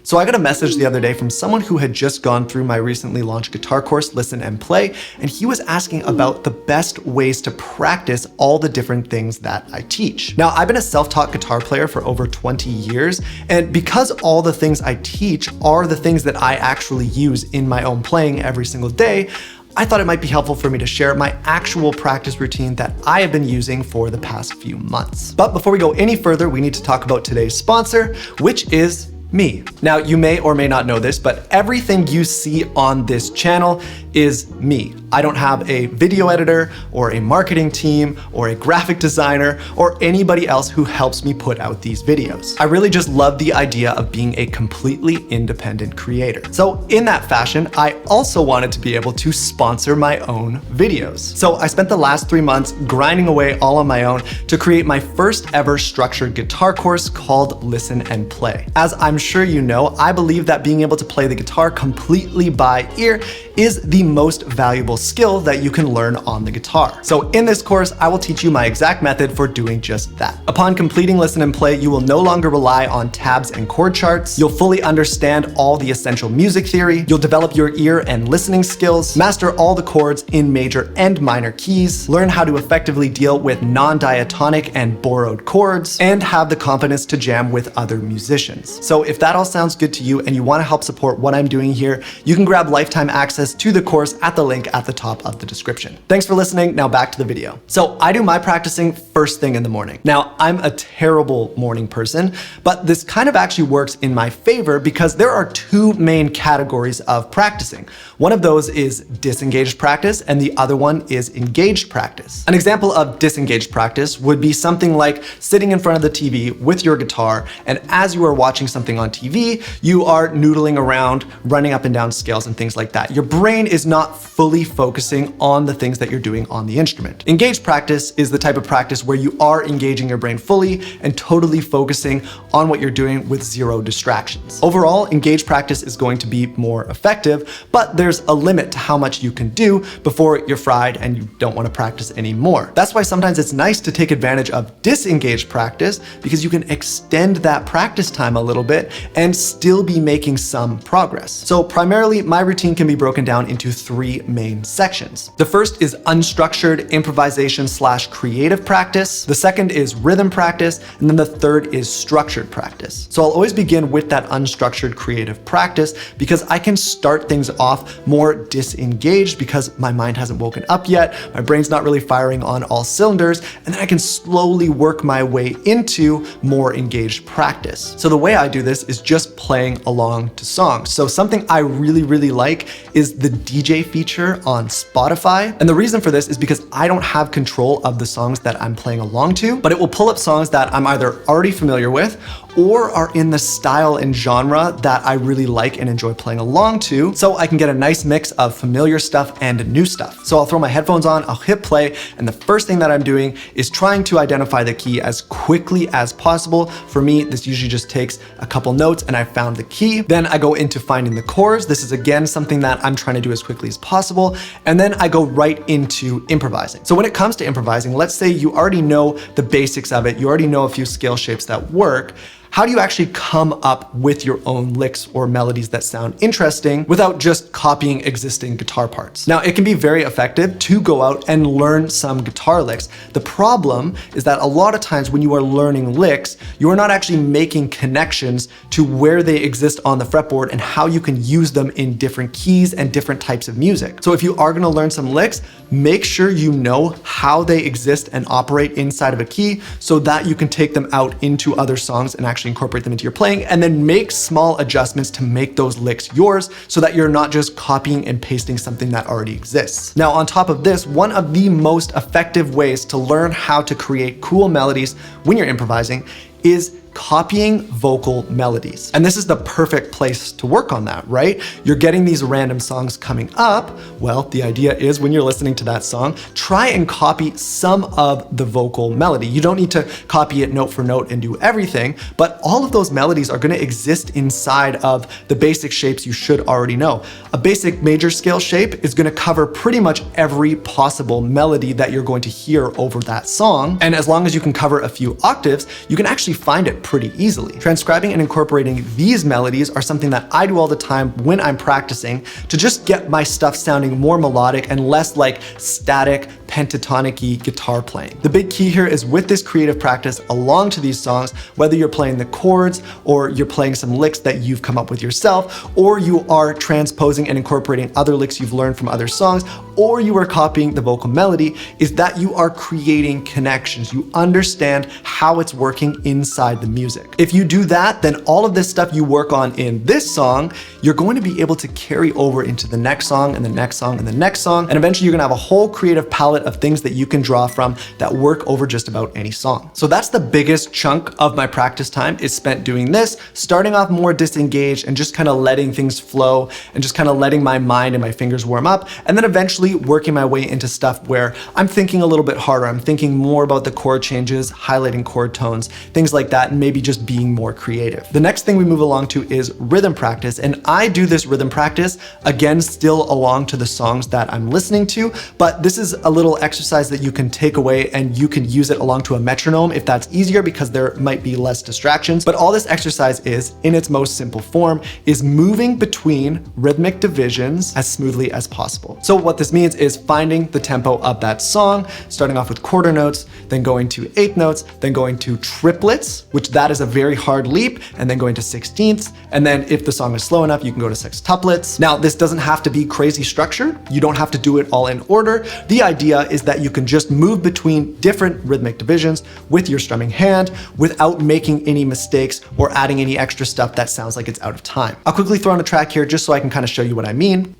So I got a message the other day from someone who had just gone through my recently launched guitar course, Listen and Play, and he was asking about the best ways to practice all the different things that I teach. Now, I've been a self-taught guitar player for over 20 years, and because all the things I teach are the things that I actually use in my own playing every single day, I thought it might be helpful for me to share my actual practice routine that I have been using for the past few months. But before we go any further, we need to talk about today's sponsor, which is me. Now, you may or may not know this, but everything you see on this channel is me. I don't have a video editor or a marketing team or a graphic designer or anybody else who helps me put out these videos. I really just love the idea of being a completely independent creator. So in that fashion, I also wanted to be able to sponsor my own videos. So I spent the last 3 months grinding away all on my own to create my first ever structured guitar course called Listen and Play. As I'm sure you know, I believe that being able to play the guitar completely by ear is the most valuable skill that you can learn on the guitar. So in this course, I will teach you my exact method for doing just that. Upon completing Listen and Play, you will no longer rely on tabs and chord charts. You'll fully understand all the essential music theory. You'll develop your ear and listening skills, master all the chords in major and minor keys, learn how to effectively deal with non-diatonic and borrowed chords, and have the confidence to jam with other musicians. So if that all sounds good to you and you want to help support what I'm doing here, you can grab lifetime access to the course at the link at the top of the description. Thanks for listening. Now back to the video. So I do my practicing first thing in the morning. Now, I'm a terrible morning person, but this kind of actually works in my favor because there are two main categories of practicing. One of those is disengaged practice and the other one is engaged practice. An example of disengaged practice would be something like sitting in front of the TV with your guitar, and as you are watching something on TV, you are noodling around, running up and down scales and things like that. Your brain is not fully focusing on the things that you're doing on the instrument. Engaged practice is the type of practice where you are engaging your brain fully and totally focusing on what you're doing with zero distractions. Overall, engaged practice is going to be more effective, but there's a limit to how much you can do before you're fried and you don't want to practice anymore. That's why sometimes it's nice to take advantage of disengaged practice because you can extend that practice time a little bit and still be making some progress. So primarily, my routine can be broken down into three main sections. The first is unstructured improvisation / creative practice. The second is rhythm practice. And then the third is structured practice. So I'll always begin with that unstructured creative practice because I can start things off more disengaged because my mind hasn't woken up yet. My brain's not really firing on all cylinders. And then I can slowly work my way into more engaged practice. So the way I do this is just playing along to songs. So something I really like is the DJ feature on Spotify. And the reason for this is because I don't have control of the songs that I'm playing along to, but it will pull up songs that I'm either already familiar with or are in the style and genre that I really like and enjoy playing along to, so I can get a nice mix of familiar stuff and new stuff. So I'll throw my headphones on, I'll hit play, and the first thing that I'm doing is trying to identify the key as quickly as possible. For me, this usually just takes a couple notes and I found the key. Then I go into finding the chords. This is again something that I'm trying to do as quickly as possible. And then I go right into improvising. So when it comes to improvising, let's say you already know the basics of it, you already know a few scale shapes that work. How do you actually come up with your own licks or melodies that sound interesting without just copying existing guitar parts? Now, it can be very effective to go out and learn some guitar licks. The problem is that a lot of times when you are learning licks, you are not actually making connections to where they exist on the fretboard and how you can use them in different keys and different types of music. So if you are gonna learn some licks, make sure you know how they exist and operate inside of a key so that you can take them out into other songs and actually incorporate them into your playing, and then make small adjustments to make those licks yours so that you're not just copying and pasting something that already exists. Now, on top of this, one of the most effective ways to learn how to create cool melodies when you're improvising is copying vocal melodies. And this is the perfect place to work on that, right? You're getting these random songs coming up. Well, the idea is when you're listening to that song, try and copy some of the vocal melody. You don't need to copy it note for note and do everything, but all of those melodies are gonna exist inside of the basic shapes you should already know. A basic major scale shape is gonna cover pretty much every possible melody that you're going to hear over that song. And as long as you can cover a few octaves, you can actually find it pretty easily. Transcribing and incorporating these melodies are something that I do all the time when I'm practicing to just get my stuff sounding more melodic and less like static, pentatonic-y guitar playing. The big key here is with this creative practice along to these songs, whether you're playing the chords or you're playing some licks that you've come up with yourself, or you are transposing and incorporating other licks you've learned from other songs, or you are copying the vocal melody, is that you are creating connections. You understand how it's working inside the music. If you do that, then all of this stuff you work on in this song, you're going to be able to carry over into the next song and the next song and the next song, and eventually you're gonna have a whole creative palette of things that you can draw from that work over just about any song. So that's the biggest chunk of my practice time is spent doing this, starting off more disengaged and just kind of letting things flow and just kind of letting my mind and my fingers warm up, and then eventually working my way into stuff where I'm thinking a little bit harder. I'm thinking more about the chord changes, highlighting chord tones, things like that, and maybe just being more creative. The next thing we move along to is rhythm practice, and I do this rhythm practice, again, still along to the songs that I'm listening to, but this is a little exercise that you can take away and you can use it along to a metronome if that's easier because there might be less distractions. But all this exercise is, in its most simple form, is moving between rhythmic divisions as smoothly as possible. So what this means is finding the tempo of that song, starting off with quarter notes, then going to eighth notes, then going to triplets, which that is a very hard leap, and then going to sixteenths. And then if the song is slow enough, you can go to sextuplets. Now, this doesn't have to be crazy structured. You don't have to do it all in order. The idea is that you can just move between different rhythmic divisions with your strumming hand without making any mistakes or adding any extra stuff that sounds like it's out of time. I'll quickly throw on a track here just so I can kind of show you what I mean.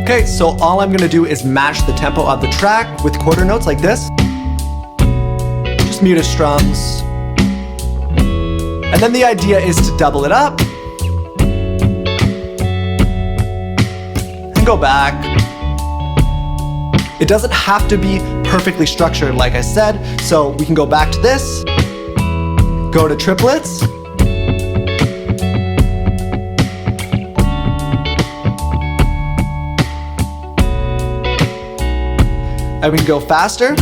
Okay, so all I'm gonna do is match the tempo of the track with quarter notes like this. Just muted strums. And then the idea is to double it up and go back. It doesn't have to be perfectly structured, like I said, so we can go back to this, go to triplets, and we can go faster.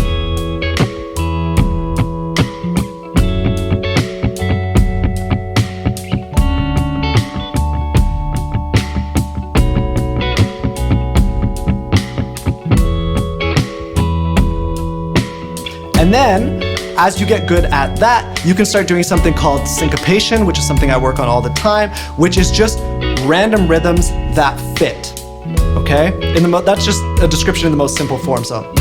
And then, as you get good at that, you can start doing something called syncopation, which is something I work on all the time, which is just random rhythms that fit. Okay? That's just a description in the most simple form, so.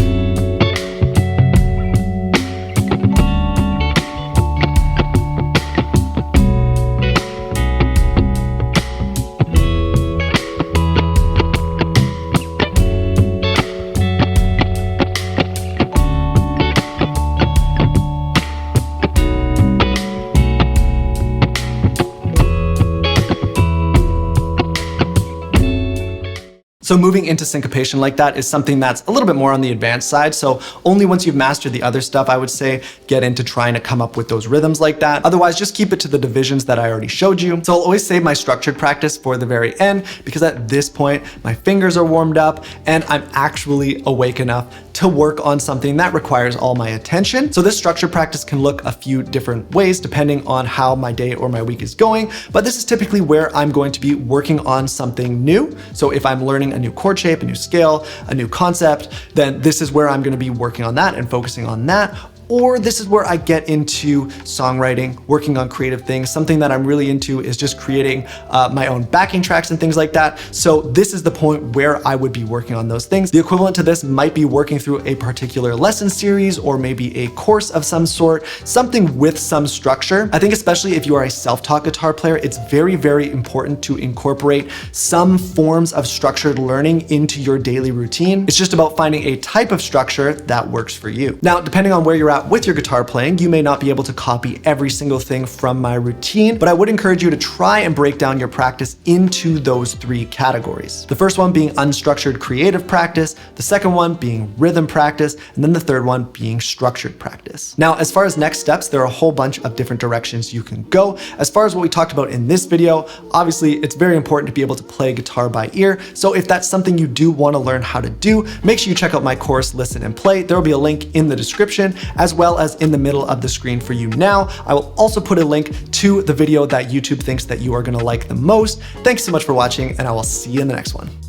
So moving into syncopation like that is something that's a little bit more on the advanced side. So only once you've mastered the other stuff, I would say, get into trying to come up with those rhythms like that. Otherwise, just keep it to the divisions that I already showed you. So I'll always save my structured practice for the very end, because at this point, my fingers are warmed up and I'm actually awake enough to work on something that requires all my attention. So this structured practice can look a few different ways depending on how my day or my week is going, but this is typically where I'm going to be working on something new. So if I'm learning a new chord shape, a new scale, a new concept, then this is where I'm gonna be working on that and focusing on that. Or this is where I get into songwriting, working on creative things. Something that I'm really into is just creating my own backing tracks and things like that. So this is the point where I would be working on those things. The equivalent to this might be working through a particular lesson series or maybe a course of some sort, something with some structure. I think especially if you are a self-taught guitar player, it's very, very important to incorporate some forms of structured learning into your daily routine. It's just about finding a type of structure that works for you. Now, depending on where you're at with your guitar playing. You may not be able to copy every single thing from my routine, but I would encourage you to try and break down your practice into those 3 categories. The first one being unstructured creative practice, the second one being rhythm practice, and then the third one being structured practice. Now, as far as next steps, there are a whole bunch of different directions you can go. As far as what we talked about in this video, obviously it's very important to be able to play guitar by ear. So if that's something you do want to learn how to do, make sure you check out my course, Listen and Play. There will be a link in the description as well as in the middle of the screen for you now. I will also put a link to the video that YouTube thinks that you are going to like the most. Thanks so much for watching, and I will see you in the next one.